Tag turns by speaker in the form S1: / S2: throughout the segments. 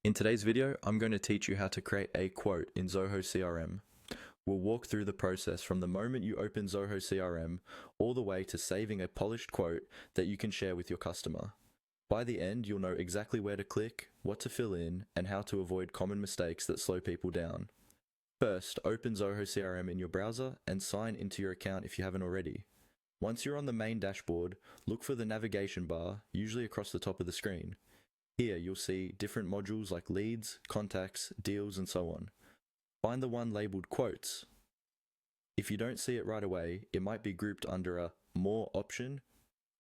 S1: In today's video, I'm going to teach you how to create a quote in Zoho CRM. We'll walk through the process from the moment you open Zoho CRM all the way to saving a polished quote that you can share with your customer. By the end, you'll know exactly where to click, what to fill in, and how to avoid common mistakes that slow people down. First, open Zoho CRM in your browser and sign into your account if you haven't already. Once you're on the main dashboard, look for the navigation bar, usually across the top of the screen. Here you'll see different modules like leads, contacts, deals, and so on. Find the one labeled quotes. If you don't see it right away, it might be grouped under a More option,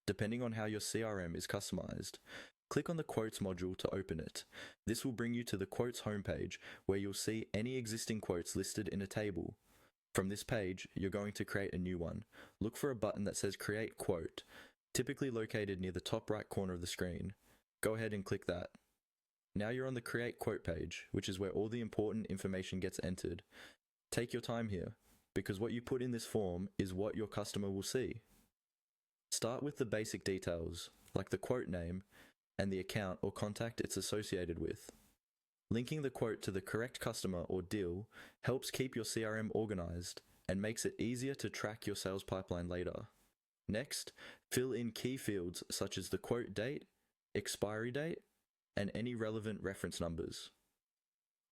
S1: depending on how your CRM is customized. Click on the quotes module to open it. This will bring you to the quotes homepage where you'll see any existing quotes listed in a table. From this page, you're going to create a new one. Look for a button that says Create Quote, typically located near the top right corner of the screen. Go ahead and click that. Now you're on the Create Quote page, which is where all the important information gets entered. Take your time here, because what you put in this form is what your customer will see. Start with the basic details, like the quote name and the account or contact it's associated with. Linking the quote to the correct customer or deal helps keep your CRM organized and makes it easier to track your sales pipeline later. Next, fill in key fields such as the quote date, expiry date, and any relevant reference numbers.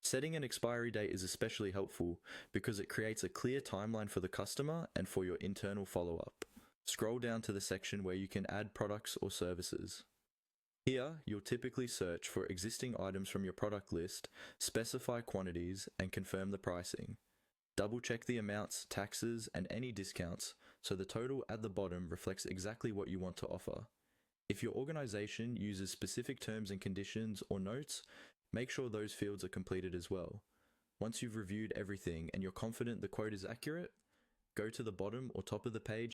S1: Setting an expiry date is especially helpful because it creates a clear timeline for the customer and for your internal follow-up. Scroll down to the section where you can add products or services. Here, you'll typically search for existing items from your product list, specify quantities, and confirm the pricing. Double-check the amounts, taxes, and any discounts so the total at the bottom reflects exactly what you want to offer. If your organization uses specific terms and conditions or notes, make sure those fields are completed as well. Once you've reviewed everything and you're confident the quote is accurate, go to the bottom or top of the page